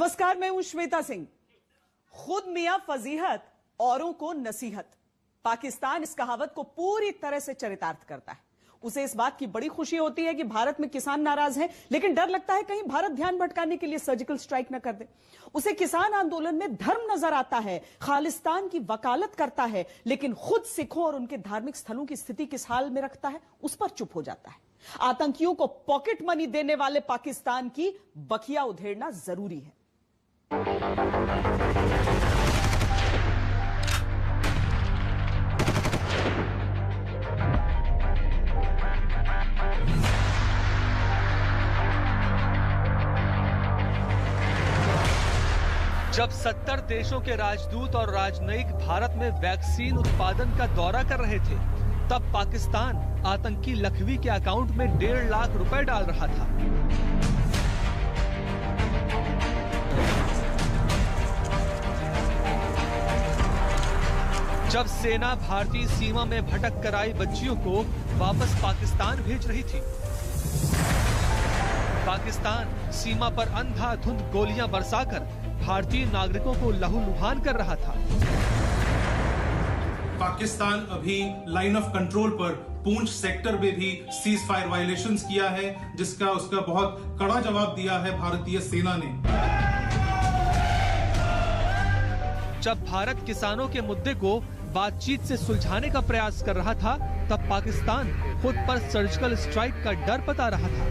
नमस्कार, मैं हूं श्वेता सिंह। खुद मियां फजीहत, औरों को नसीहत। पाकिस्तान इस कहावत को पूरी तरह से चरितार्थ करता है। उसे इस बात की बड़ी खुशी होती है कि भारत में किसान नाराज हैं, लेकिन डर लगता है कहीं भारत ध्यान भटकाने के लिए सर्जिकल स्ट्राइक न कर दे। उसे किसान आंदोलन में धर्म नजर आता है, खालिस्तान की वकालत करता है, लेकिन खुद सिखों और उनके धार्मिक स्थलों की स्थिति किस हाल में रखता है, उस पर चुप हो जाता है। आतंकियों को पॉकेट मनी देने वाले पाकिस्तान की बखिया उधेड़ना जरूरी है। जब 70 देशों के राजदूत और राजनयिक भारत में वैक्सीन उत्पादन का दौरा कर रहे थे, तब पाकिस्तान आतंकी लखवी के अकाउंट में 1.5 लाख रुपए डाल रहा था। जब सेना भारतीय सीमा में भटक कर आई बच्चियों को वापस पाकिस्तान भेज रही थी, पाकिस्तान सीमा पर अंधाधुंध गोलियां बरसाकर भारतीय नागरिकों को लहूलुहान कर रहा था। पाकिस्तान अभी लाइन ऑफ कंट्रोल पर पूंछ सेक्टर में भी सीज फायर वायलेशंस किया है, जिसका उसका बहुत कड़ा जवाब दिया है भारतीय सेना ने। जब भारत किसानों के मुद्दे को बातचीत से सुलझाने का प्रयास कर रहा था, तब पाकिस्तान खुद पर सर्जिकल स्ट्राइक का डर बता रहा था।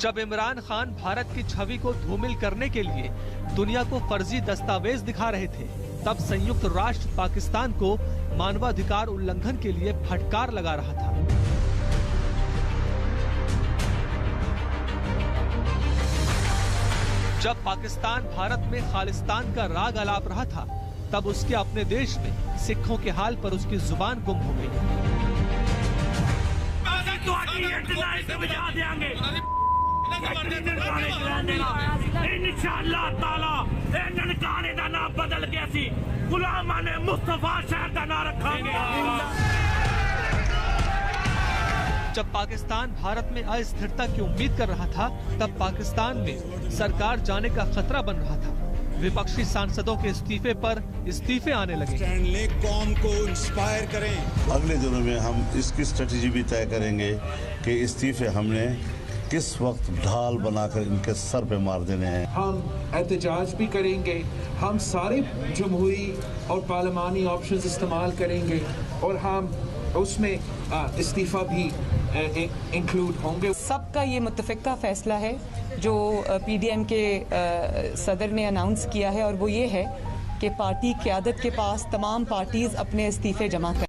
जब इमरान खान भारत की छवि को धूमिल करने के लिए दुनिया को फर्जी दस्तावेज दिखा रहे थे, तब संयुक्त राष्ट्र पाकिस्तान को मानवाधिकार उल्लंघन के लिए फटकार लगा रहा था। जब पाकिस्तान भारत में खालिस्तान का राग अलाप रहा था, तब उसके अपने देश में सिखों के हाल पर उसकी जुबान गुम हो गई। इंशाअल्लाह ताला ननकाने दा नाम बदल के असी गुलाम ने मुस्तफा शहर का नाम रखेंगे। जब पाकिस्तान भारत में अस्थिरता की उम्मीद कर रहा था, तब पाकिस्तान में सरकार जाने का खतरा बन रहा था। विपक्षी सांसदों के इस्तीफे पर इस्तीफे आने लगे। कौम को इंस्पायर करें। अगले दिनों में हम इसकी स्ट्रेटेजी भी तय करेंगे कि इस्तीफे हमने किस वक्त ढाल बनाकर इनके सर पे मार देने हैं। हम एहतजाज भी करेंगे, हम सारे जमहूरी और पार्लिमानी ऑप्शंस इस्तेमाल करेंगे और हम उसमें इस्तीफा भी इंक्लूड होंगे। सबका ये मुत्तफ़िका फैसला है जो पीडीएम के सदर ने अनाउंस किया है, और वो ये है कि पार्टी क़यादत के पास तमाम पार्टीज अपने इस्तीफे जमा करें।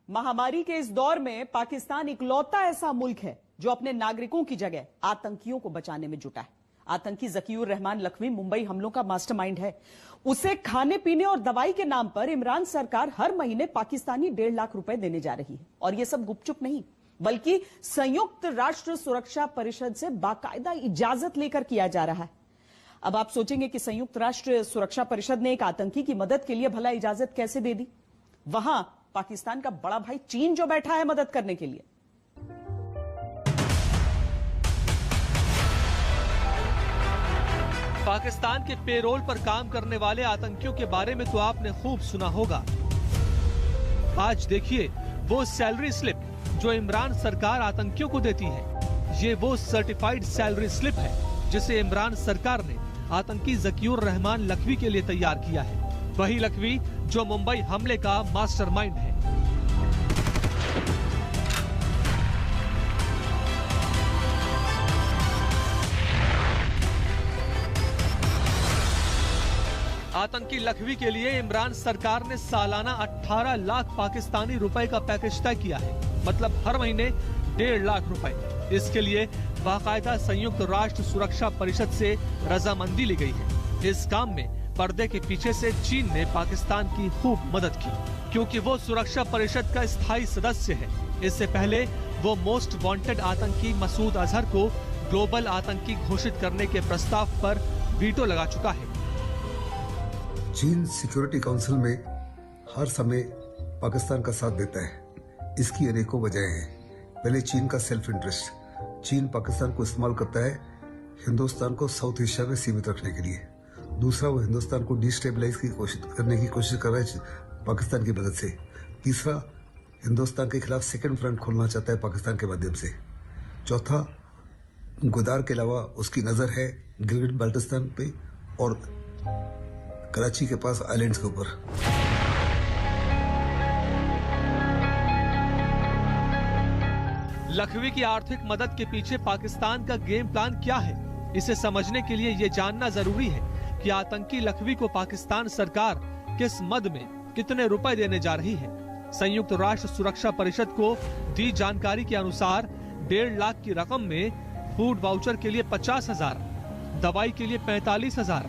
महामारी के इस दौर में पाकिस्तान इकलौता ऐसा मुल्क है जो अपने नागरिकों की जगह आतंकियों को बचाने में जुटा है। आतंकी ज़कीउर रहमान लखवी मुंबई हमलों का मास्टरमाइंड है। उसे खाने पीने और दवाई के नाम पर इमरान सरकार हर महीने पाकिस्तानी 1.5 लाख रुपए देने जा रही है, और यह सब गुपचुप नहीं, बल्कि संयुक्त राष्ट्र सुरक्षा परिषद से बाकायदा इजाजत लेकर किया जा रहा है। अब आप सोचेंगे कि संयुक्त राष्ट्र सुरक्षा परिषद ने एक आतंकी की मदद के लिए भला इजाजत कैसे दे दी? वहां पाकिस्तान का बड़ा भाई चीन जो बैठा है मदद करने के लिए। पाकिस्तान के पेरोल पर काम करने वाले आतंकियों के बारे में तो आपने खूब सुना होगा। आज देखिए वो सैलरी स्लिप जो इमरान सरकार आतंकियों को देती है। ये वो सर्टिफाइड सैलरी स्लिप है जिसे इमरान सरकार ने आतंकी ज़कीउर रहमान लखवी के लिए तैयार किया है। वही लखवी जो मुंबई हमले का मास्टरमाइंड है। आतंकी लखवी के लिए इमरान सरकार ने सालाना 18 लाख पाकिस्तानी रुपए का पैकेज तय किया है, मतलब हर महीने 1.5 लाख रुपए। इसके लिए बाकायदा संयुक्त राष्ट्र सुरक्षा परिषद से रजामंदी ली गई है। इस काम में पर्दे के पीछे से चीन ने पाकिस्तान की खूब मदद की, क्योंकि वो सुरक्षा परिषद का स्थायी सदस्य है। इससे पहले वो मोस्ट वांटेड आतंकी मसूद अजहर को ग्लोबल आतंकी घोषित करने के प्रस्ताव पर वीटो लगा चुका है। चीन सिक्योरिटी काउंसिल में हर समय पाकिस्तान का साथ देता है, इसकी अनेकों वजहें हैं। पहले चीन का सेल्फ इंटरेस्ट। चीन पाकिस्तान को इस्तेमाल करता है हिंदुस्तान को साउथ एशिया में सीमित रखने के लिए। दूसरा, वो हिंदुस्तान को डिस्टेबलाइज करने की कोशिश कर रहा है पाकिस्तान की मदद से। तीसरा, हिंदुस्तान के खिलाफ सेकंड फ्रंट खोलना चाहता है पाकिस्तान के माध्यम से। चौथा, गुदार के अलावा उसकी नजर है गिलगिट बाल्टिस्तान पे और कराची के पास आइलैंड्स के ऊपर। लखवी की आर्थिक मदद के पीछे पाकिस्तान का गेम प्लान क्या है, इसे समझने के लिए ये जानना जरूरी है कि आतंकी लखवी को पाकिस्तान सरकार किस मद में कितने रुपए देने जा रही है। संयुक्त राष्ट्र सुरक्षा परिषद को दी जानकारी के अनुसार 1.5 लाख की रकम में फूड वाउचर के लिए 50,000, दवाई के लिए 45,000,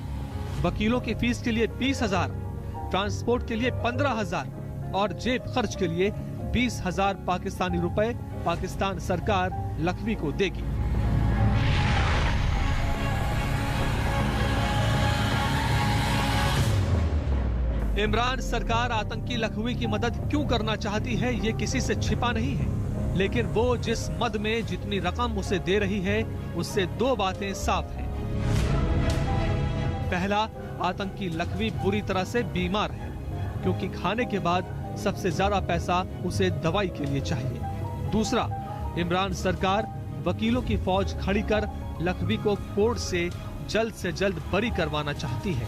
वकीलों की फीस के लिए 20,000, ट्रांसपोर्ट के लिए 15,000 और जेब खर्च के लिए 20,000 पाकिस्तानी रुपए पाकिस्तान सरकार लखवी को देगी। इमरान सरकार आतंकी लखवी की मदद क्यों करना चाहती है, ये किसी से छिपा नहीं है, लेकिन वो जिस मद में जितनी रकम उसे दे रही है उससे दो बातें साफ हैं। पहला, आतंकी लखवी बुरी तरह से बीमार है, क्योंकि खाने के बाद सबसे ज्यादा पैसा उसे दवाई के लिए चाहिए। दूसरा, इमरान सरकार वकीलों की फौज खड़ी कर लखवी को कोर्ट से जल्द बरी करवाना चाहती है।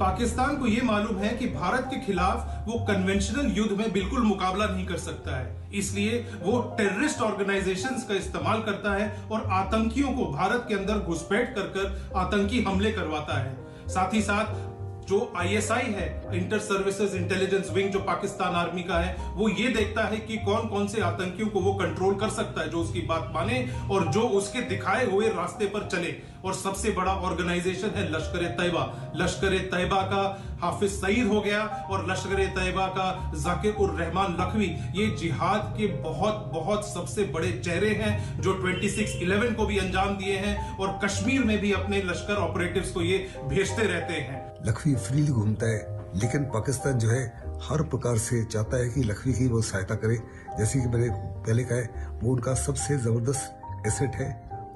पाकिस्तान को ये मालूम है कि भारत के खिलाफ वो कन्वेंशनल युद्ध में बिल्कुल मुकाबला नहीं कर सकता है, इसलिए वो टेररिस्ट ऑर्गेनाइजेशंस का इस्तेमाल करता है और आतंकियों को भारत के अंदर घुसपैठ कर आतंकी हमले करवाता है। साथ ही साथ जो ISI है, इंटर सर्विसेज इंटेलिजेंस विंग, जो पाकिस्तान आर्मी का है, वो ये देखता है कि कौन कौन से आतंकियों को वो कंट्रोल कर सकता है, जो उसकी बात माने और जो उसके दिखाए हुए रास्ते पर चले। और सबसे बड़ा ऑर्गेनाइजेशन है लश्कर तैयबा। लश्कर तैयबा का हाफिज सईद हो गया और लश्कर तैयबा का जाकिर उर रहमान लखवी, ये जिहाद के बहुत सबसे बड़े चेहरे हैं, जो 26/11 को भी अंजाम दिए हैं और कश्मीर में भी अपने लश्कर ऑपरेटिव्स को ये भेजते रहते हैं। लखवी फ्रीली घूमता है, लेकिन पाकिस्तान जो है हर प्रकार से चाहता है कि लखवी की वो सहायता करे। जैसे कि मैंने पहले कहा है, वो उनका सबसे जबरदस्त एसेट है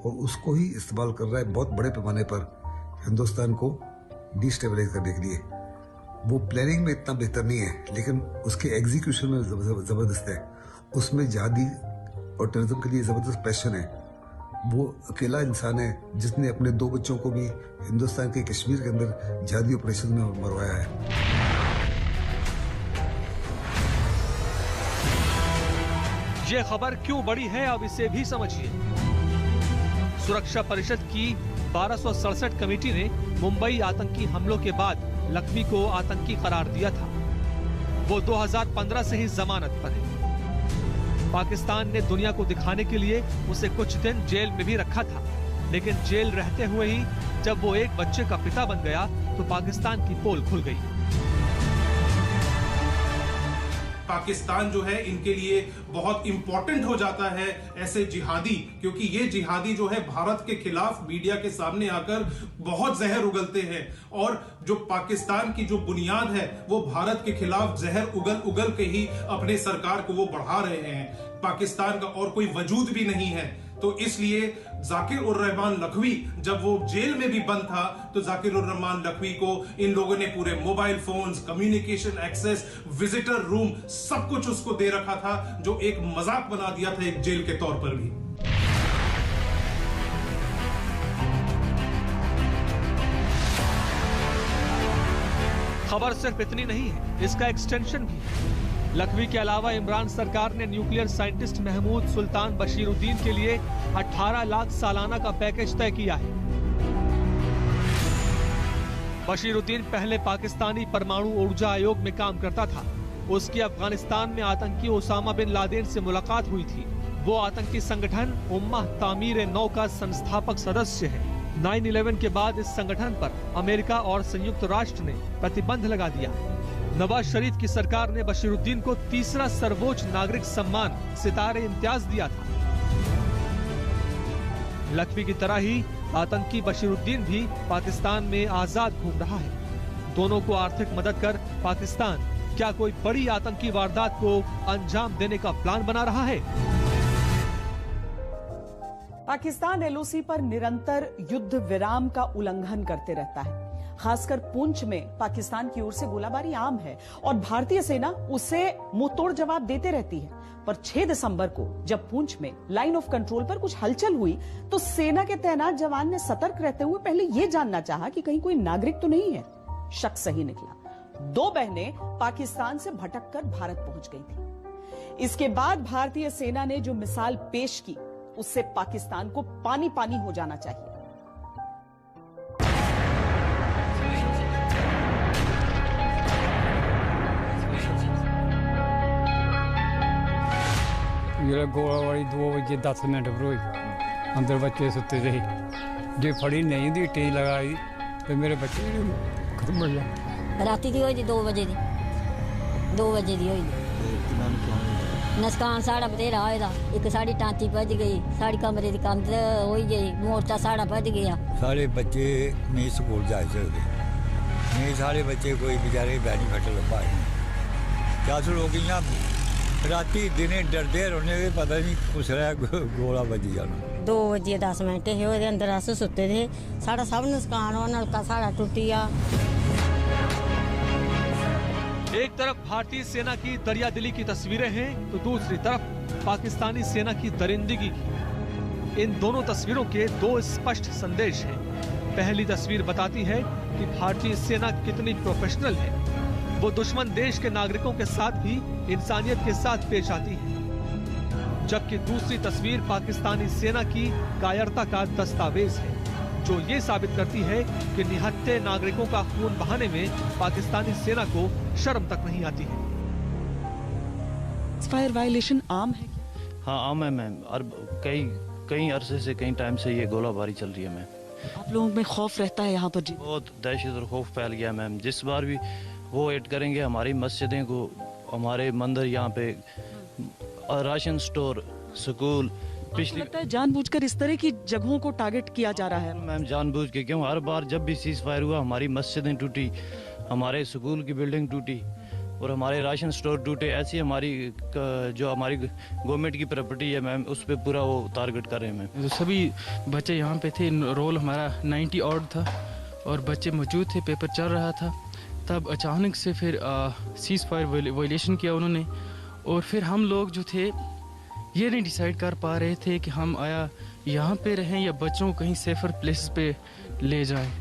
और उसको ही इस्तेमाल कर रहा है बहुत बड़े पैमाने पर हिंदुस्तान को डिस्टेबलाइज करने के लिए। वो प्लानिंग में इतना बेहतर नहीं है, लेकिन उसके एग्जीक्यूशन में जबरदस्त है। उसमें जिहादी और टेररिज्म के लिए जबरदस्त पैशन है। वो अकेला इंसान है जिसने अपने 2 बच्चों को भी हिंदुस्तान के कश्मीर के अंदर जिहादी ऑपरेशन में मरवाया है। ये खबर क्यों बड़ी है, अब इसे भी समझिए। सुरक्षा परिषद की 1267 कमेटी ने मुंबई आतंकी हमलों के बाद लखवी को आतंकी करार दिया था। वो 2015 से ही जमानत पर है। पाकिस्तान ने दुनिया को दिखाने के लिए उसे कुछ दिन जेल में भी रखा था, लेकिन जेल रहते हुए ही जब वो एक बच्चे का पिता बन गया तो पाकिस्तान की पोल खुल गई। पाकिस्तान जो है इनके लिए बहुत इंपॉर्टेंट हो जाता है ऐसे जिहादी, क्योंकि ये जिहादी जो है भारत के खिलाफ मीडिया के सामने आकर बहुत जहर उगलते हैं और जो पाकिस्तान की जो बुनियाद है वो भारत के खिलाफ जहर उगल के ही अपने सरकार को वो बढ़ा रहे हैं। पाकिस्तान का और कोई वजूद भी नहीं है, तो इसलिए जाकिर उर रहमान लखवी जब वो जेल में भी बंद था तो जाकिर उर रहमान लखवी को इन लोगों ने पूरे mobile phones, communication access, visitor room, सब कुछ उसको दे रखा था, जो एक मजाक बना दिया था एक जेल के तौर पर भी। खबर सिर्फ इतनी नहीं है, इसका एक्सटेंशन भी है। लखवी के अलावा इमरान सरकार ने न्यूक्लियर साइंटिस्ट महमूद सुल्तान बशीरुद्दीन के लिए 18 लाख सालाना का पैकेज तय किया है। बशीरुद्दीन पहले पाकिस्तानी परमाणु ऊर्जा आयोग में काम करता था। उसकी अफगानिस्तान में आतंकी ओसामा बिन लादेन से मुलाकात हुई थी। वो आतंकी संगठन उम्मह तामीर नौ का संस्थापक सदस्य है। 9/11 के बाद इस संगठन पर अमेरिका और संयुक्त राष्ट्र ने प्रतिबंध लगा दिया। नवाज शरीफ की सरकार ने बशीरुद्दीन को तीसरा सर्वोच्च नागरिक सम्मान सितारे इम्तियाज दिया था। लखवी की तरह ही आतंकी बशीरुद्दीन भी पाकिस्तान में आजाद घूम रहा है। दोनों को आर्थिक मदद कर पाकिस्तान क्या कोई बड़ी आतंकी वारदात को अंजाम देने का प्लान बना रहा है? पाकिस्तान एलओसी पर निरंतर युद्ध विराम का उल्लंघन करते रहता है। खासकर पुंछ में पाकिस्तान की ओर से गोलाबारी आम है और भारतीय सेना उसे मुंहतोड़ जवाब देते रहती है। पर 6 दिसंबर को जब पुंछ में लाइन ऑफ कंट्रोल पर कुछ हलचल हुई तो सेना के तैनात जवान ने सतर्क रहते हुए पहले यह जानना चाहा कि कहीं कोई नागरिक तो नहीं है। शक सही निकला। 2 बहनें पाकिस्तान से भटककर भारत पहुंच गई थी। इसके बाद भारतीय सेना ने जो मिसाल पेश की उससे पाकिस्तान को पानी पानी हो जाना चाहिए। मेरा गोलाबारी 2 बजे 10 मिनट पर हुई। अंदर बच्चे सुते थे, जे फड़ी नहीं दी टी लगाई तो मेरे बच्चे खत्म हो गया। राती दी होई 2 बजे दी 2 बजे दी होई। नसकान साड़ा बतेरा होएदा। एक साड़ी टांची भज गई, साड़ी कमरे दी कंध होई गई, मोर्चा साड़ा भज गया। सारे बच्चे नहीं स्कूल जा सकते, नहीं सारे बच्चे कोई बेचारे बेनिफिट लगा क्या लोग इयां राती दिने डरदे रौह्ने के पता नहीं कुछ गोला बजी जाना। 2 बजे 10 मिनट हे ओहदे अंदर अस सुते थे, साड़ा सब नुकसान हो, नलका साड़ा टुटी आ। एक तरफ भारतीय सेना की दरियादिली की तस्वीरें हैं तो दूसरी तरफ पाकिस्तानी सेना की दरिंदगी की। इन दोनों तस्वीरों के 2 स्पष्ट संदेश हैं। पहली तस्वीर बताती है कि भारतीय सेना कितनी प्रोफेशनल है। वो दुश्मन देश के नागरिकों के साथ भी इंसानियत के साथ पेश आती है, जबकि दूसरी तस्वीर पाकिस्तानी सेना की कायरता का दस्तावेज है, जो ये साबित करती है कि निहत्थे नागरिकों का खून बहाने में पाकिस्तानी सेना को शर्म तक नहीं आती है। फायर वायलेशन आम है? हाँ आम है मैम, और कई अरसे से कई टाइम से ये गोलाबारी चल रही है मैम। आप लोगों में खौफ रहता है यहाँ पर? जी बहुत दहशत और खौफ फैल गया मैम। जिस बार भी वो ऐड करेंगे हमारी मस्जिदें को, हमारे मंदिर, यहाँ पे राशन स्टोर, स्कूल, पिछली लगता है जानबूझकर इस तरह की जगहों को टारगेट किया जा रहा है? मैम जानबूझ के क्यों, हर बार जब भी सीज फायर हुआ हमारी मस्जिदें टूटी, हमारे स्कूल की बिल्डिंग टूटी और हमारे राशन स्टोर टूटे। ऐसी हमारी जो हमारी गवर्नमेंट की प्रॉपर्टी है मैम, उस पर पूरा वो टारगेट कर रहे हैं मैम। तो सभी बच्चे यहाँ पे थे, रोल हमारा 90 ऑड था और बच्चे मौजूद थे, पेपर चल रहा था। तब अचानक से फिर सीज फायर वायलेशन किया उन्होंने, और फिर हम लोग जो थे ये नहीं डिसाइड कर पा रहे थे कि हम आया यहाँ पे रहें या बच्चों को कहीं सेफर प्लेस पे ले जाएं।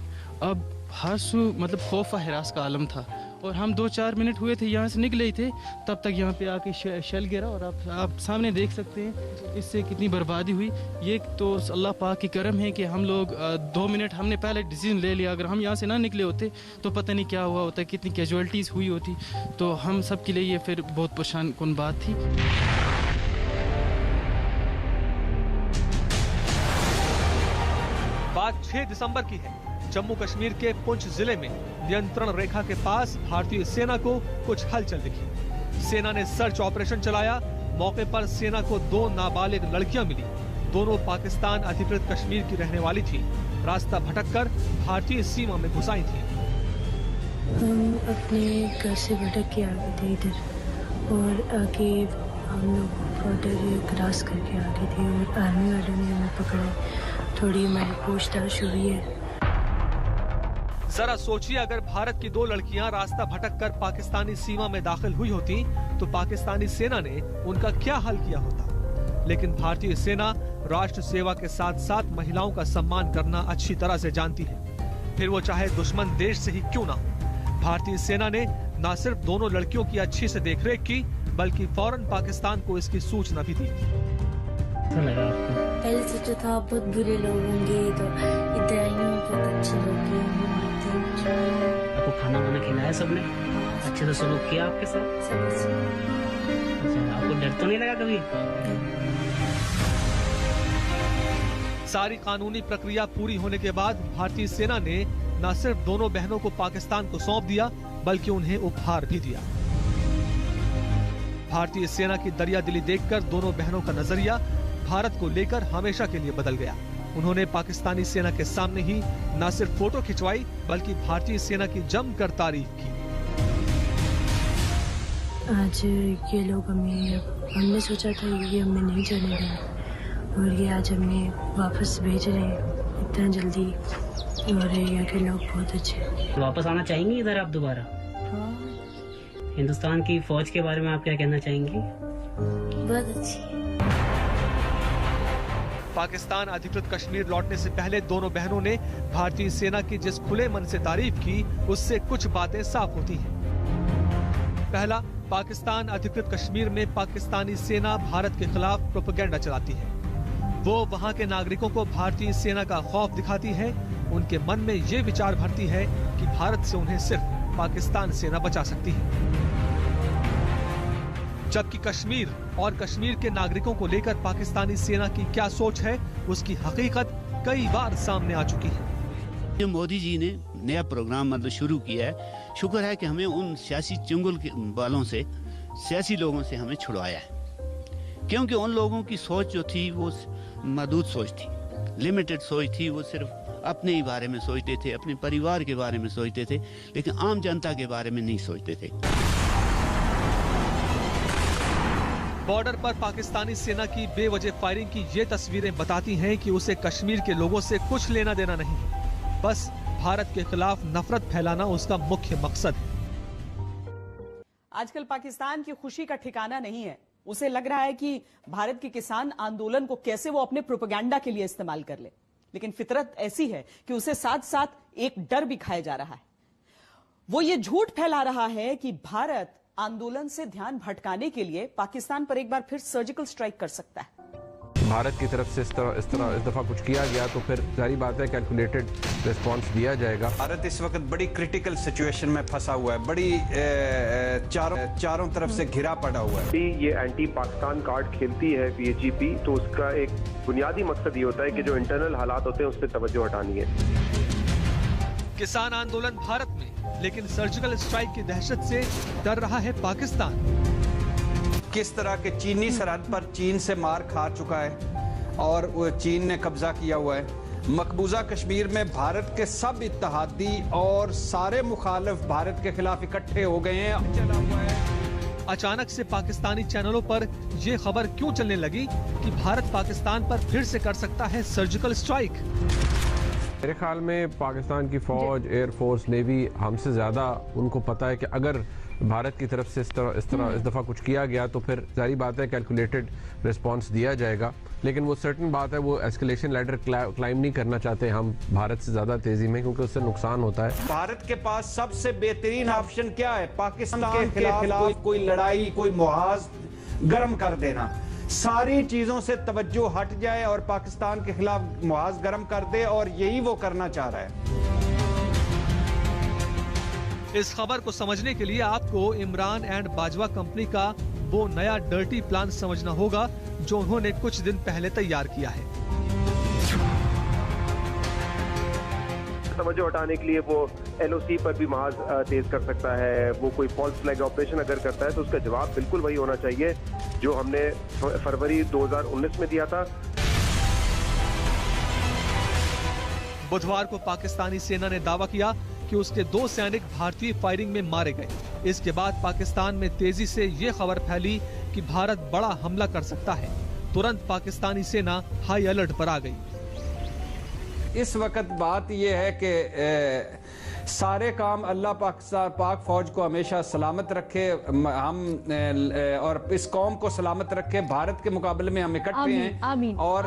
अब हर मतलब खौफ हिरास का आलम था, और हम 2-4 मिनट हुए थे यहाँ से निकले ही थे, तब तक यहाँ पे आके शेल गिरा और आप सामने देख सकते हैं इससे कितनी बर्बादी हुई। ये तो अल्लाह पाक की करम है कि हम लोग 2 मिनट हमने पहले डिसीजन ले लिया। अगर हम यहाँ से ना निकले होते तो पता नहीं क्या हुआ होता, कितनी कैजुअलिटीज़ हुई होती। तो हम सब के लिए ये फिर बहुत परेशान कुन बात थी। बात 6 दिसंबर की है। जम्मू कश्मीर के पुंछ जिले में नियंत्रण रेखा के पास भारतीय सेना को कुछ हलचल दिखी। सेना ने सर्च ऑपरेशन चलाया। मौके पर सेना को 2 नाबालिग लड़कियां मिली। दोनों पाकिस्तान अधिकृत कश्मीर की रहने वाली थी। रास्ता भटककर भारतीय सीमा में घुस आई थी। हम अपने घर से भटक के आ गए थे इधर, और आगे हम लोग बॉर्डर क्रॉस करके आ गए थे और आर्मी वालों ने हमें पकड़ा। थोड़ी हमारी पूछताछ हुई है। जरा सोचिए, अगर भारत की 2 लड़कियां रास्ता भटककर पाकिस्तानी सीमा में दाखिल हुई होती तो पाकिस्तानी सेना ने उनका क्या हाल किया होता। लेकिन भारतीय सेना राष्ट्र सेवा के साथ साथ महिलाओं का सम्मान करना अच्छी तरह से जानती है, फिर वो चाहे दुश्मन देश से ही क्यों ना हो। भारतीय सेना ने न सिर्फ दोनों लड़कियों की अच्छी से देखरेख की, बल्कि फौरन पाकिस्तान को इसकी सूचना भी दी। पहले सोचा था बहुत बुरे लोग होंगे, तो इधर आई हूँ बहुत अच्छे लोग। आपको खाना वाना खिलाया सबने? अच्छे से सलूक किया आपके साथ? अच्छा, आपको डर तो नहीं लगा कभी? सारी कानूनी प्रक्रिया पूरी होने के बाद भारतीय सेना ने न सिर्फ दोनों बहनों को पाकिस्तान को सौंप दिया, बल्कि उन्हें उपहार भी दिया। भारतीय सेना की दरियादिली देखकर दोनों बहनों का नजरिया भारत को लेकर हमेशा के लिए बदल गया। उन्होंने पाकिस्तानी सेना के सामने ही न सिर्फ फोटो खिंचवाई, बल्कि भारतीय सेना की जमकर तारीफ की। आज ये लोग हमने सोचा था ये हमें नहीं जाने देंगे और ये आज हमें वापस भेज रहे हैं इतना जल्दी। और यहाँ के लोग बहुत अच्छे हैं। वापस आना चाहेंगी इधर आप दोबारा? हाँ। हिंदुस्तान की फौज के बारे में आप क्या कहना चाहेंगी? बहुत अच्छी। पाकिस्तान अधिकृत कश्मीर लौटने से पहले दोनों बहनों ने भारतीय सेना की जिस खुले मन से तारीफ की, उससे कुछ बातें साफ होती हैं। पहला, पाकिस्तान अधिकृत कश्मीर में पाकिस्तानी सेना भारत के खिलाफ प्रोपेगेंडा चलाती है। वो वहाँ के नागरिकों को भारतीय सेना का खौफ दिखाती है, उनके मन में ये विचार भरती है कि भारत से उन्हें सिर्फ पाकिस्तान सेना बचा सकती है। जबकि कश्मीर और कश्मीर के नागरिकों को लेकर पाकिस्तानी सेना की क्या सोच है, उसकी हकीकत कई बार सामने आ चुकी है। जो मोदी जी ने नया प्रोग्राम मतलब शुरू किया है, शुक्र है कि हमें उन सियासी चुंगल वालों से, सियासी लोगों से हमें छुड़वाया है। क्योंकि उन लोगों की सोच जो थी वो महदूद सोच थी, लिमिटेड सोच थी। वो सिर्फ अपने ही बारे में सोचते थे, अपने परिवार के बारे में सोचते थे, लेकिन आम जनता के बारे में नहीं सोचते थे। बॉर्डर पर पाकिस्तानी सेना की बेवजह फायरिंग की ये तस्वीरें बताती हैं कि उसे कश्मीर के लोगों से कुछ लेना देना नहीं, बस भारत के खिलाफ नफरत फैलाना उसका मुख्य मकसद है। आजकल पाकिस्तान की खुशी का ठिकाना नहीं है। उसे लग रहा है कि भारत के किसान आंदोलन को कैसे वो अपने प्रोपेगेंडा के लिए इस्तेमाल कर ले, लेकिन फितरत ऐसी है कि उसे साथ साथ एक डर भी खाया जा रहा है। वो ये झूठ फैला रहा है कि भारत आंदोलन से ध्यान भटकाने के लिए पाकिस्तान पर एक बार फिर सर्जिकल स्ट्राइक कर सकता है। भारत की तरफ से इस दफा कुछ किया गया तो फिर जारी बात है कैलकुलेटेड रिस्पांस दिया जाएगा। भारत इस वक्त बड़ी क्रिटिकल सिचुएशन में फंसा हुआ है, बड़ी चारों तरफ से घिरा पड़ा हुआ है। ये एंटी पाकिस्तान कार्ड खेलती है बीएचपी, तो उसका एक बुनियादी मकसद ये होता है कि जो इंटरनल हालात होते हैं उस पर तवज्जो हटानी है। किसान आंदोलन भारत में, लेकिन सर्जिकल स्ट्राइक की दहशत से डर रहा है पाकिस्तान। किस तरह के चीनी सरहद पर चीन से मार खा चुका है और चीन ने कब्जा किया हुआ है। मकबूजा कश्मीर में भारत के सब इत्तेहादी और सारे मुखालिफ भारत के खिलाफ इकट्ठे हो गए हैं। चला हुआ है। अचानक से पाकिस्तानी चैनलों पर यह खबर क्यों चलने लगी कि भारत पाकिस्तान पर फिर से कर सकता है सर्जिकल स्ट्राइक? मेरे ख्याल में पाकिस्तान की फौज, एयरफोर्स, नेवी हमसे ज्यादा उनको पता है कि अगर भारत की तरफ से इस दफा कुछ किया गया तो फिर जारी बात है कैलकुलेटेड रिस्पांस दिया जाएगा। लेकिन वो सर्टन बात है, वो एस्केलेशन लैडर क्लाइम नहीं करना चाहते हम भारत से ज्यादा तेजी में, क्योंकि उससे नुकसान होता है। भारत के पास सबसे बेहतरीन ऑप्शन क्या है? पाकिस्तान के खिलाफ कोई लड़ाई, कोई मुहाज गर्म कर देना, सारी चीजों से तवज्जो हट जाए और पाकिस्तान के खिलाफ मुहाज गर्म कर दे, और यही वो करना चाह रहा है। इस खबर को समझने के लिए आपको इमरान एंड बाजवा कंपनी का वो नया डर्टी प्लान समझना होगा जो उन्होंने कुछ दिन पहले तैयार किया है। तवज्जो हटाने के लिए वो एलओसी पर भी महाज तेज कर सकता है। वो कोई फॉल्स फ्लैग ऑपरेशन अगर करता है तो उसका जवाब बिल्कुल वही होना चाहिए जो हमने फरवरी 2019 में दिया था। बुधवार को पाकिस्तानी सेना ने दावा किया कि उसके 2 सैनिक भारतीय फायरिंग में मारे गए। इसके बाद पाकिस्तान में तेजी से ये खबर फैली कि भारत बड़ा हमला कर सकता है। तुरंत पाकिस्तानी सेना हाई अलर्ट पर आ गई। इस वक्त बात यह है कि सारे काम अल्लाह पाक फौज को हमेशा सलामत रखे, हम और इस कौम को सलामत रखे। भारत के मुकाबले में हम इकट्ठे हैं और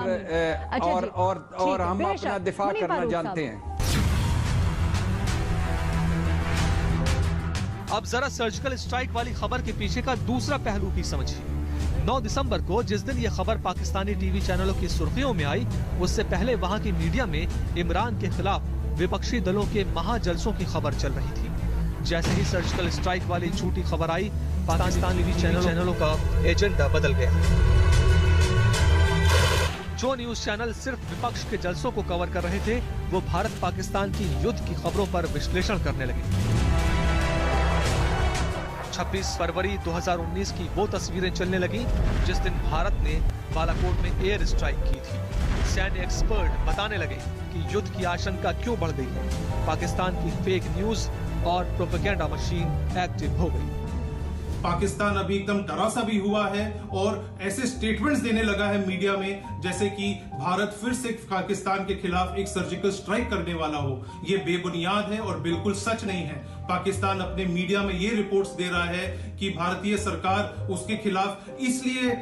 हम अपना दिफा करना जानते हैं। अब जरा सर्जिकल स्ट्राइक वाली खबर के पीछे का दूसरा पहलू भी समझिए। 9 दिसंबर को जिस दिन ये खबर पाकिस्तानी टीवी चैनलों की सुर्खियों में आई, उससे पहले वहां की मीडिया में इमरान के खिलाफ विपक्षी दलों के महाजलसों की खबर चल रही थी। जैसे ही सर्जिकल स्ट्राइक वाली झूठी खबर आई, पाकिस्तानी टीवी चैनलों का एजेंडा बदल गया। जो न्यूज चैनल सिर्फ विपक्ष के जलसों को कवर कर रहे थे, वो भारत पाकिस्तान की युद्ध की खबरों पर विश्लेषण करने लगे। 26 फरवरी 2019 की वो तस्वीरें चलने लगी जिस दिन भारत ने बालाकोट में एयर स्ट्राइक की थी। सैन्य एक्सपर्ट बताने लगे कि युद्ध की आशंका क्यों बढ़ गई है। पाकिस्तान की फेक न्यूज और प्रोपेगेंडा मशीन एक्टिव हो गई। पाकिस्तान अभी एकदम डरा सा भी हुआ है और ऐसे स्टेटमेंट्स देने लगा है मीडिया में जैसे कि भारत फिर से पाकिस्तान के खिलाफ एक सर्जिकल स्ट्राइक करने वाला हो। ये बेबुनियाद है और बिल्कुल सच नहीं है। पाकिस्तान अपने मीडिया में ये रिपोर्ट्स दे रहा है कि भारतीय सरकार उसके खिलाफ इसलिए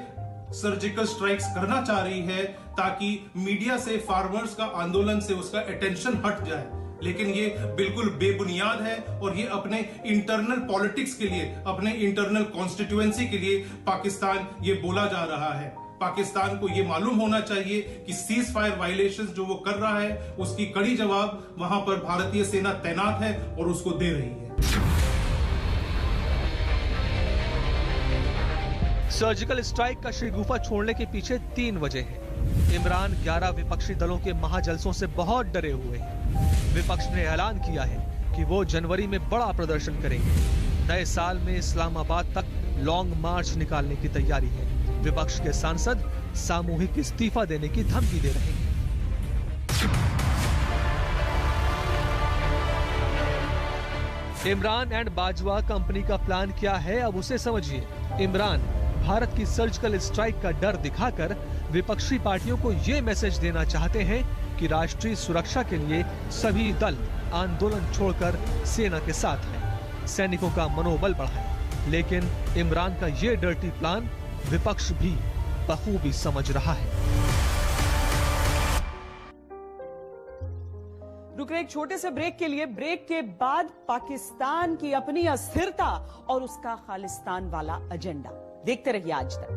सर्जिकल स्ट्राइक्स करना चाह रही है ताकि मीडिया से फार्मर्स का आंदोलन से उसका अटेंशन हट जाए, लेकिन ये बिल्कुल बेबुनियाद है और ये अपने इंटरनल पॉलिटिक्स के लिए, अपने इंटरनल कॉन्स्टिट्यूएंसी के लिए पाकिस्तान ये बोला जा रहा है। पाकिस्तान को ये मालूम होना चाहिए कि सीज फायर वायलेशंस जो वो कर रहा है उसकी कड़ी जवाब वहां पर भारतीय सेना तैनात है और उसको दे रही है। सर्जिकल स्ट्राइक का शगुफा छोड़ने के पीछे 3 वजह है। इमरान 11 विपक्षी दलों के महाजलसों से बहुत डरे हुए हैं। विपक्ष ने ऐलान किया है कि वो जनवरी में बड़ा प्रदर्शन करेंगे। नए साल में इस्लामाबाद तक लॉन्ग मार्च निकालने की तैयारी है। विपक्ष के सांसद सामूहिक इस्तीफा देने की धमकी दे रहे हैं। इमरान एंड बाजवा कंपनी का प्लान क्या है, अब उसे समझिए। इमरान भारत की सर्जिकल स्ट्राइक का डर दिखाकर विपक्षी पार्टियों को ये मैसेज देना चाहते हैं कि राष्ट्रीय सुरक्षा के लिए सभी दल आंदोलन छोड़कर सेना के साथ हैं, सैनिकों का मनोबल बढ़ाएं। लेकिन इमरान का ये डर्टी प्लान विपक्ष भी बखूबी समझ रहा है। रुक रहे एक छोटे से ब्रेक के लिए। ब्रेक के बाद पाकिस्तान की अपनी अस्थिरता और उसका खालिस्तान वाला एजेंडा देखते रहिए आज तक।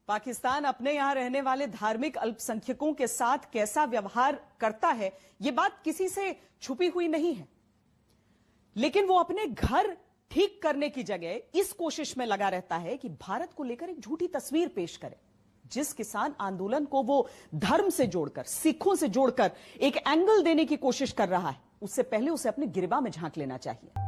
पाकिस्तान अपने यहां रहने वाले धार्मिक अल्पसंख्यकों के साथ कैसा व्यवहार करता है, यह बात किसी से छुपी हुई नहीं है, लेकिन वो अपने घर ठीक करने की जगह इस कोशिश में लगा रहता है कि भारत को लेकर एक झूठी तस्वीर पेश करे। जिस किसान आंदोलन को वो धर्म से जोड़कर, सिखों से जोड़कर एक एंगल देने की कोशिश कर रहा है, उससे पहले उसे अपने गिरबा में झांक लेना चाहिए।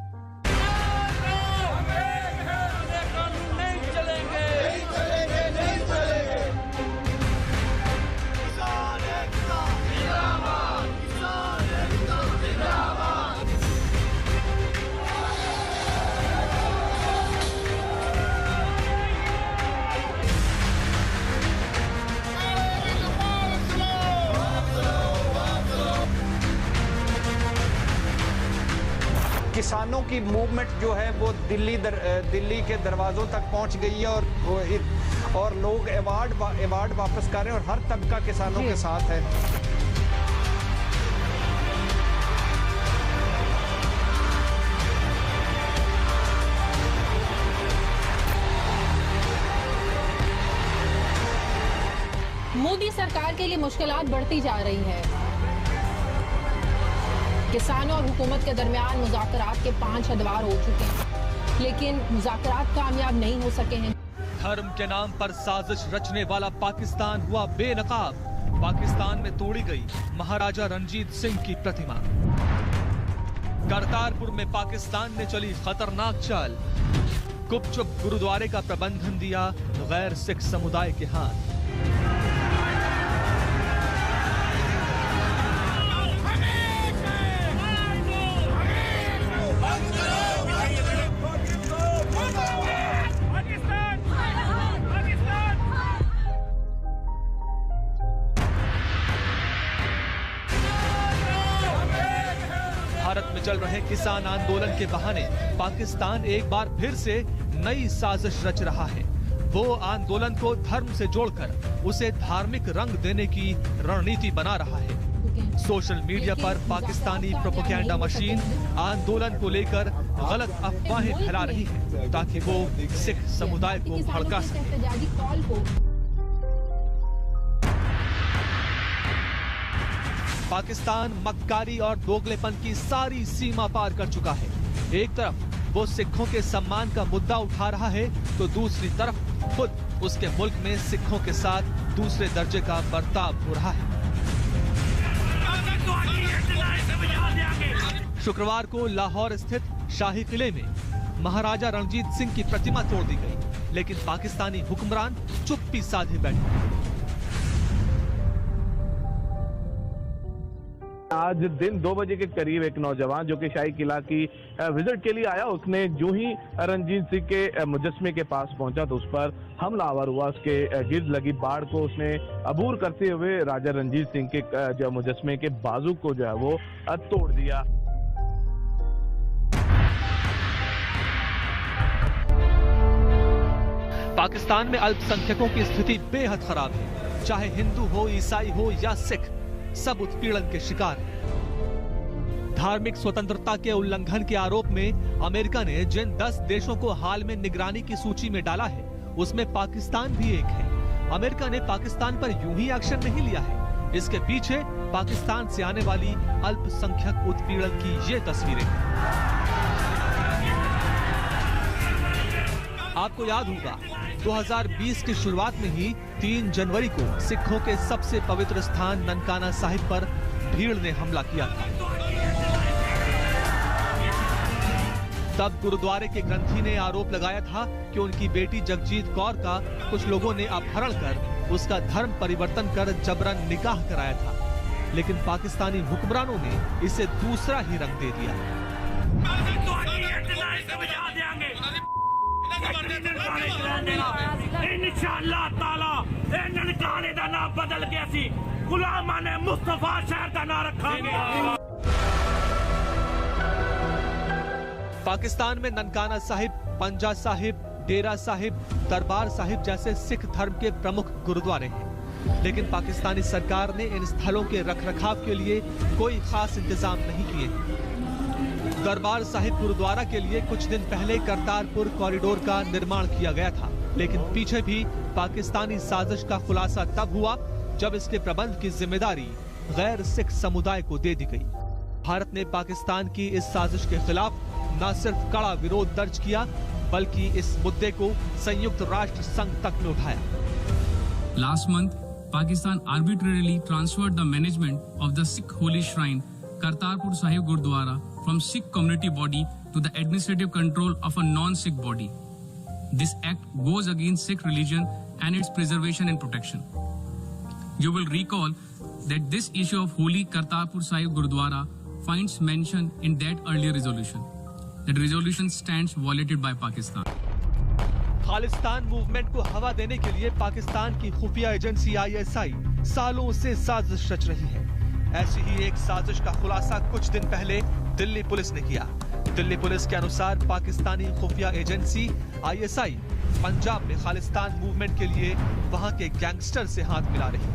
किसानों की मूवमेंट जो है वो दिल्ली के दरवाजों तक पहुंच गई है और लोग अवार्ड वापस कर रहे हैं और हर तबका किसानों के साथ है। मोदी सरकार के लिए मुश्किलात बढ़ती जा रही है। किसानों और हुकूमत के दरमियान मुज़ाकरात के 5 अदवार हो चुके हैं, लेकिन मुज़ाकरात कामयाब नहीं हो सके हैं। धर्म के नाम पर साजिश रचने वाला पाकिस्तान हुआ बेनकाब। पाकिस्तान में तोड़ी गई महाराजा रणजीत सिंह की प्रतिमा। करतारपुर में पाकिस्तान ने चली खतरनाक चाल। गुपचुप गुरुद्वारे का प्रबंधन दिया गैर सिख समुदाय के हाथ। भारत में चल रहे किसान आंदोलन के बहाने पाकिस्तान एक बार फिर से नई साजिश रच रहा है। वो आंदोलन को धर्म से जोड़कर उसे धार्मिक रंग देने की रणनीति बना रहा है। सोशल मीडिया पर पाकिस्तानी प्रोपेगेंडा मशीन आंदोलन को लेकर गलत अफवाहें फैला रही है ताकि वो सिख समुदाय को भड़का सके। पाकिस्तान मक्कारी और दोगलेपन की सारी सीमा पार कर चुका है। एक तरफ वो सिखों के सम्मान का मुद्दा उठा रहा है तो दूसरी तरफ खुद उसके मुल्क में सिखों के साथ दूसरे दर्जे का बर्ताव हो रहा है। शुक्रवार को लाहौर स्थित शाही किले में महाराजा रणजीत सिंह की प्रतिमा तोड़ दी गई, लेकिन पाकिस्तानी हुक्मरान चुप्पी साधे बैठे। आज दिन 2 बजे के करीब एक नौजवान जो कि शाही किला की विजिट के लिए आया, उसने जो ही रणजीत सिंह के मुजस्मे के पास पहुंचा तो उस पर हमलावर हुआ। उसके गिर्द लगी बाड़ को उसने अबूर करते हुए राजा रणजीत सिंह के जो मुजस्मे के बाजू को जो है वो तोड़ दिया। पाकिस्तान में अल्पसंख्यकों की स्थिति बेहद खराब है। चाहे हिंदू हो, ईसाई हो या सिख, सब उत्पीड़न के शिकार हैं। धार्मिक स्वतंत्रता के उल्लंघन के आरोप में अमेरिका ने जिन 10 देशों को हाल में निगरानी की सूची में डाला है, उसमें पाकिस्तान भी एक है। अमेरिका ने पाकिस्तान पर यूं ही एक्शन नहीं लिया है, इसके पीछे पाकिस्तान से आने वाली अल्पसंख्यक उत्पीड़न की ये तस्वीरें हैं। आपको याद होगा 2020 की शुरुआत में ही 3 जनवरी को सिखों के सबसे पवित्र स्थान ननकाना साहिब पर भीड़ ने हमला किया था। तब गुरुद्वारे के ग्रंथी ने आरोप लगाया था कि उनकी बेटी जगजीत कौर का कुछ लोगों ने अपहरण कर उसका धर्म परिवर्तन कर जबरन निकाह कराया था, लेकिन पाकिस्तानी हुक्मरानों ने इसे दूसरा ही रंग दे दिया। इंशाअल्लाह ताला ननकाने दा नाम बदल गया सी, गुलामा ने मुस्तफा शहर दा नाम रखांगे। पाकिस्तान में ननकाना साहिब, पंजा साहिब, डेरा साहिब, दरबार साहिब जैसे सिख धर्म के प्रमुख गुरुद्वारे हैं, लेकिन पाकिस्तानी सरकार ने इन स्थलों के रखरखाव के लिए कोई खास इंतजाम नहीं किए। दरबार साहिब गुरुद्वारा के लिए कुछ दिन पहले करतारपुर कॉरिडोर का निर्माण किया गया था, लेकिन पीछे भी पाकिस्तानी साजिश का खुलासा तब हुआ जब इसके प्रबंध की जिम्मेदारी गैर सिख समुदाय को दे दी गई। भारत ने पाकिस्तान की इस साजिश के खिलाफ न सिर्फ कड़ा विरोध दर्ज किया, बल्कि इस मुद्दे को संयुक्त राष्ट्र संघ तक में उठाया। Last month, Pakistan arbitrarily transferred the management of the Sikh holy shrine Kartarpur Sahib Gurdwara from Sikh community body to the administrative control of a non-Sikh body. This act goes against Sikh religion and its preservation and protection. You will recall that this issue of holy Kartarpur Sahib Gurdwara finds mention in that earlier resolution. That resolution stands violated by Pakistan. Khalistan movement को हवा देने के लिए पाकिस्तान की खुफिया agency ISI सालों से साजिश रच रही है। ऐसी ही एक साजिश का खुलासा कुछ दिन पहले दिल्ली पुलिस ने किया। दिल्ली पुलिस के अनुसार पाकिस्तानी खुफिया एजेंसी ISI पंजाब में खालिस्तान मूवमेंट के लिए वहां के गैंगस्टर से हाथ मिला रही है।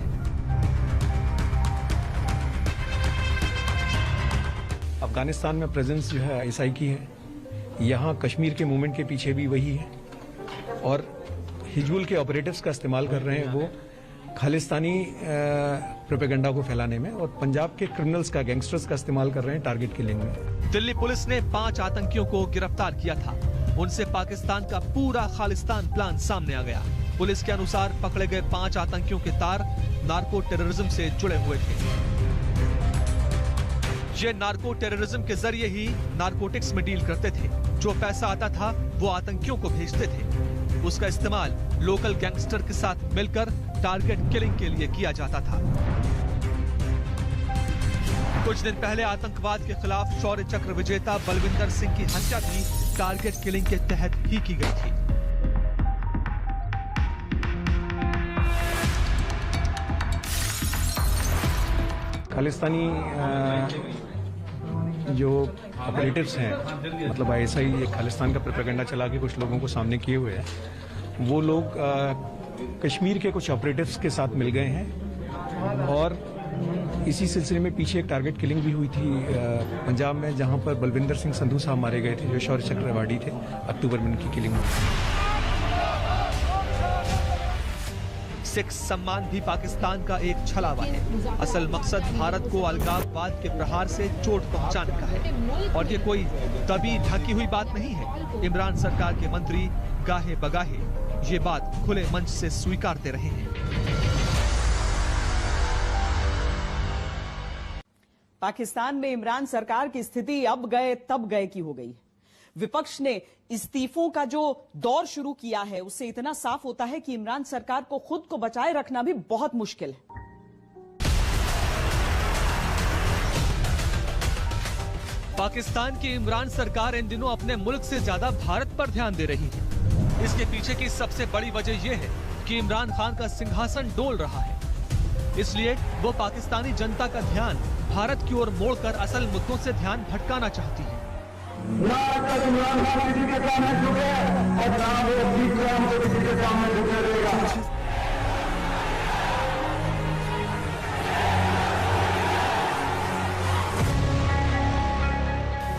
अफगानिस्तान में प्रेजेंस जो है ISI की है, यहाँ कश्मीर के मूवमेंट के पीछे भी वही है, और हिजबुल के ऑपरेटिव्स का इस्तेमाल कर रहे हैं वो खालिस्तानी प्रोपेगेंडा को फैलाने में, और पंजाब के क्रिमिनल्स का, गैंगस्टर्स का इस्तेमाल कर रहे हैं टारगेट किलिंग में। दिल्ली पुलिस ने 5 आतंकियों को गिरफ्तार किया था। उनसे पाकिस्तान का पूरा खालिस्तान प्लान सामने आ गया। पुलिस के अनुसार पकड़े गए 5 आतंकियों के तार नार्को टेररिज्म से जुड़े हुए थे। ये नार्को टेररिज्म के जरिए ही नारकोटिक्स में डील करते थे। जो पैसा आता था वो आतंकियों को भेजते थे। उसका इस्तेमाल लोकल गैंगस्टर के साथ मिलकर टारगेट किलिंग के लिए किया जाता था। कुछ दिन पहले आतंकवाद के खिलाफ शौर्य चक्र विजेता बलविंदर सिंह की हत्या भी टारगेट किलिंग के तहत ही की गई थी। खालिस्तानी जो ऑपरेटिव्स हैं, मतलब ISI ये खालिस्तान का प्रोपेगेंडा चला के कुछ लोगों को सामने किए हुए हैं, वो लोग कश्मीर के कुछ ऑपरेटिव्स के साथ मिल गए हैं, और इसी सिलसिले में पीछे एक टारगेट किलिंग भी हुई थी पंजाब में, जहां पर बलविंदर सिंह संधू साहब मारे गए थे, जो शौर्य चक्र अवार्डी थे। अक्टूबर में उनकी किलिंग हुई। सिख सम्मान भी पाकिस्तान का एक छलावा है। असल मकसद भारत को अलगाववाद के प्रहार से चोट पहुंचाने का है, और ये कोई दबी ढकी हुई बात नहीं है। इमरान सरकार के मंत्री गाहे बगाहे ये बात खुले मंच से स्वीकारते रहे हैं। पाकिस्तान में इमरान सरकार की स्थिति अब गए तब गए की हो गई। विपक्ष ने इस्तीफों का जो दौर शुरू किया है, उससे इतना साफ होता है कि इमरान सरकार को खुद को बचाए रखना भी बहुत मुश्किल है। पाकिस्तान की इमरान सरकार इन दिनों अपने मुल्क से ज्यादा भारत पर ध्यान दे रही है। इसके पीछे की सबसे बड़ी वजह यह है कि इमरान खान का सिंहासन डोल रहा है, इसलिए वो पाकिस्तानी जनता का ध्यान भारत की ओर मोड़कर असल मुद्दों से ध्यान भटकाना चाहती है। इमरान खान किसी के सामने झुके और ना वो किसी के सामने झुके रहेगा।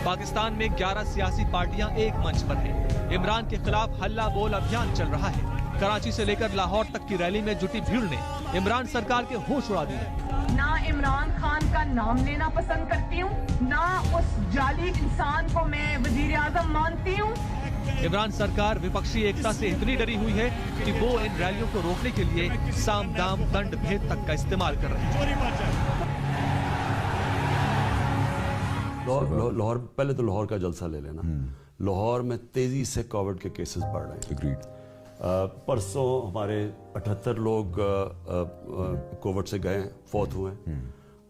पाकिस्तान में 11 सियासी पार्टियां एक मंच पर हैं। इमरान के खिलाफ हल्ला बोल अभियान चल रहा है। कराची से लेकर लाहौर तक की रैली में जुटी भीड़ ने इमरान सरकार के होश उड़ा दिए। ना इमरान खान का नाम लेना पसंद करती हूँ, ना उस जाली इंसान को मैं वजीर आजम मानती हूँ। इमरान सरकार विपक्षी एकता से इतनी डरी हुई है कि वो इन रैलियों को रोकने के लिए साम दाम दंड भेद तक का इस्तेमाल कर रहे हैं। लाहौर, पहले तो लाहौर का जलसा ले लेना। लाहौर में तेजी से कोविड के केसेस बढ़ रहे हैं। परसों हमारे 78 लोग कोविड से गए, फौत हुए,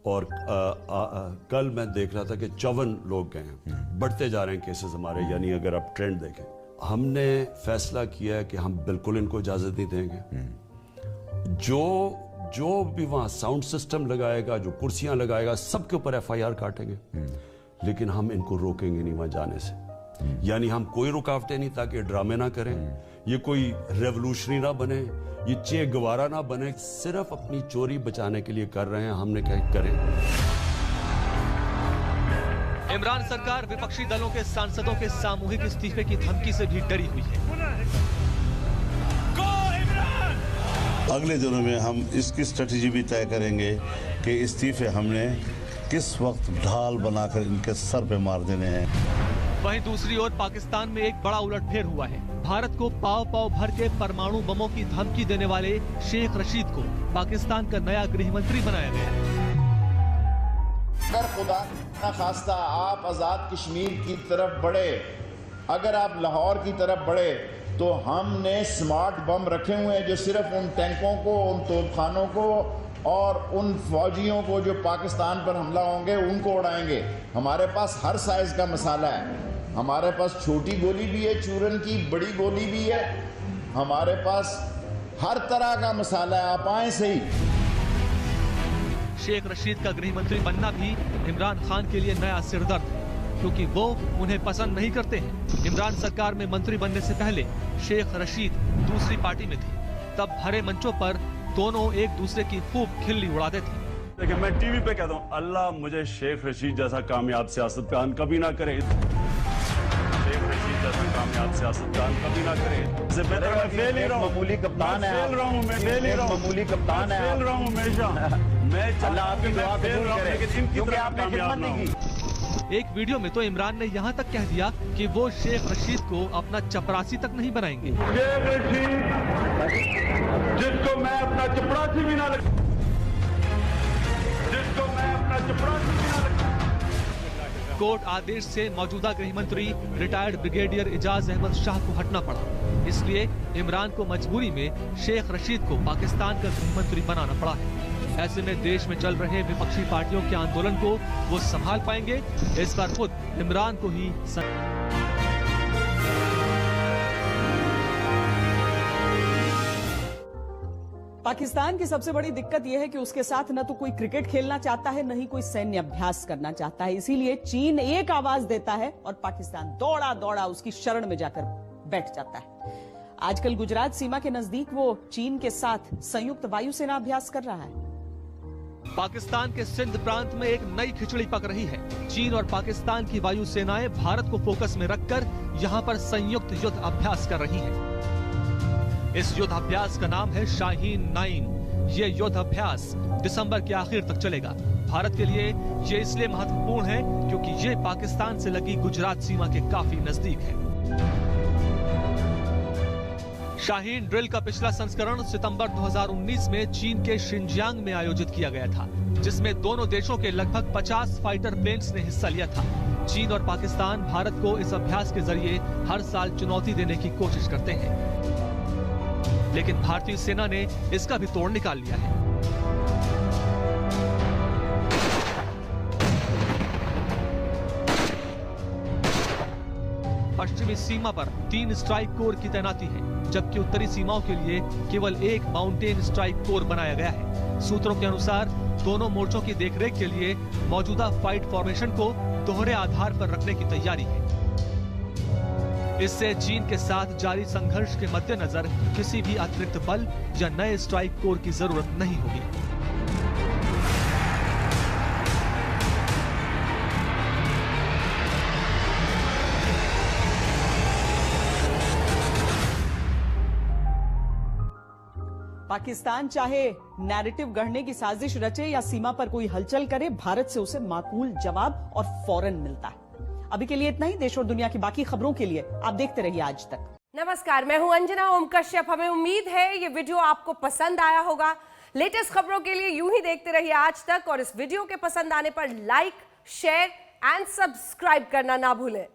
और कल मैं देख रहा था कि 54 लोग गए हैं। बढ़ते जा रहे हैं केसेस हमारे, यानी अगर आप ट्रेंड देखें। हमने फैसला किया है कि हम बिल्कुल इनको इजाजत नहीं देंगे। जो भी वहाँ साउंड सिस्टम लगाएगा, जो कुर्सियां लगाएगा, सबके ऊपर FIR काटेंगे, लेकिन हम इनको रोकेंगे नहीं वहां जाने से। यानी हम कोई रुकावटें नहीं, ताकि ड्रामे ना करें, ये कोई रेवोल्यूशनरी ना बने, ये चे गवारा ना बने, सिर्फ अपनी चोरी बचाने के लिए कर रहे हैं। हमने क्या करें। इमरान सरकार विपक्षी दलों के सांसदों के सामूहिक इस्तीफे की धमकी से भी डरी हुई है। अगले दिनों में हम इसकी स्ट्रेटेजी भी तय करेंगे कि इस्तीफे हमने किस वक्त ढाल बनाकर इनके सर पे मार देने हैं। वहीं दूसरी ओर पाकिस्तान में एक बड़ा उलटफेर हुआ है। भारत को पाव पाव भर के परमाणु बमों की धमकी देने वाले शेख रशीद को पाकिस्तान का नया गृह मंत्री बनाया गया है। अगर खुदा न खास्ता आप आजाद कश्मीर की तरफ बढ़े, अगर आप लाहौर की तरफ बढ़े, तो हमने स्मार्ट बम रखे हुए हैं जो सिर्फ उन टैंकों को, उन तोपखानों को और उन फौजियों को जो पाकिस्तान पर हमला होंगे उनको उड़ाएंगे। हमारे पास हर साइज का मसाला है। हमारे पास छोटी गोली भी है, चूरन की, बड़ी गोली भी है। हमारे पास हर तरह का मसाला है, आप आए सही। शेख रशीद का गृह मंत्री बनना भी इमरान खान के लिए नया सिरदर्द है, क्योंकि वो उन्हें पसंद नहीं करते हैं। इमरान सरकार में मंत्री बनने से पहले शेख रशीद दूसरी पार्टी में थे। तब भरे मंचों पर दोनों एक दूसरे की खूब खिल्ली उड़ाते थे। लेकिन मैं टीवी पे कहता हूँ, अल्लाह मुझे शेख रशीद जैसा कामयाब सियासतदान कभी ना करे। शेख रशीद जैसा कामयाब सियासतदान कभी ना करे। इससे बेहतर मैं फेल ही रहा हूँ। मामूली कप्तान है, फेल रहा हूँ, मैं फेल ही रहा हूँ। मामूली कप्तान है, फेल रहा हूँ हमेशा। मैं अल्लाह आपकी दुआ फेल रहा हूँ, लेकिन इनकी तरह कामयाब ना हूँ। एक वीडियो में तो इमरान ने यहाँ तक कह दिया कि वो शेख रशीद को अपना चपरासी तक नहीं बनाएंगे। शेख रशीद जिसको मैं अपना चपरासी भी ना लग, जिसको मैं अपना चपरासी भी ना लग। कोर्ट आदेश से मौजूदा गृह मंत्री रिटायर्ड ब्रिगेडियर इजाज अहमद शाह को हटना पड़ा। इसलिए इमरान को मजबूरी में शेख रशीद को पाकिस्तान का गृह मंत्री बनाना पड़ा है। ऐसे में देश में चल रहे विपक्षी पार्टियों के आंदोलन को वो संभाल पाएंगे, इस बार खुद इमरान को ही पाकिस्तान की सबसे बड़ी दिक्कत यह है कि उसके साथ न तो कोई क्रिकेट खेलना चाहता है, न ही कोई सैन्य अभ्यास करना चाहता है। इसीलिए चीन एक आवाज देता है और पाकिस्तान दौड़ा दौड़ा उसकी शरण में जाकर बैठ जाता है। आजकल गुजरात सीमा के नजदीक वो चीन के साथ संयुक्त वायुसेना अभ्यास कर रहा है। पाकिस्तान के सिंध प्रांत में एक नई खिचड़ी पक रही है। चीन और पाकिस्तान की वायुसेनाएं भारत को फोकस में रखकर यहां पर संयुक्त युद्ध अभ्यास कर रही हैं। इस युद्ध अभ्यास का नाम है शाहीन 9। ये युद्ध अभ्यास दिसंबर के आखिर तक चलेगा। भारत के लिए ये इसलिए महत्वपूर्ण है क्योंकि ये पाकिस्तान से लगी गुजरात सीमा के काफी नजदीक है। शाहीन ड्रिल का पिछला संस्करण सितंबर 2019 में चीन के शिनजियांग में आयोजित किया गया था, जिसमें दोनों देशों के लगभग 50 फाइटर प्लेन्स ने हिस्सा लिया था। चीन और पाकिस्तान भारत को इस अभ्यास के जरिए हर साल चुनौती देने की कोशिश करते हैं, लेकिन भारतीय सेना ने इसका भी तोड़ निकाल लिया है। पश्चिमी सीमा पर 3 स्ट्राइक कोर की तैनाती है, जबकि उत्तरी सीमाओं के लिए केवल 1 माउंटेन स्ट्राइक कोर बनाया गया है। सूत्रों के अनुसार दोनों मोर्चों की देखरेख के लिए मौजूदा फाइट फॉर्मेशन को दोहरे आधार पर रखने की तैयारी है। इससे चीन के साथ जारी संघर्ष के मद्देनजर किसी भी अतिरिक्त बल या नए स्ट्राइक कोर की जरूरत नहीं होगी। पाकिस्तान चाहे नैरेटिव गढ़ने की साजिश रचे या सीमा पर कोई हलचल करे, भारत से उसे माकूल जवाब और फौरन मिलता है। अभी के लिए इतना ही। देश और दुनिया की बाकी खबरों के लिए आप देखते रहिए आज तक। नमस्कार, मैं हूं अंजना ओम कश्यप। हमें उम्मीद है ये वीडियो आपको पसंद आया होगा। लेटेस्ट खबरों के लिए यूं ही देखते रहिए आज तक, और इस वीडियो के पसंद आने पर लाइक, शेयर एंड सब्सक्राइब करना ना भूलें।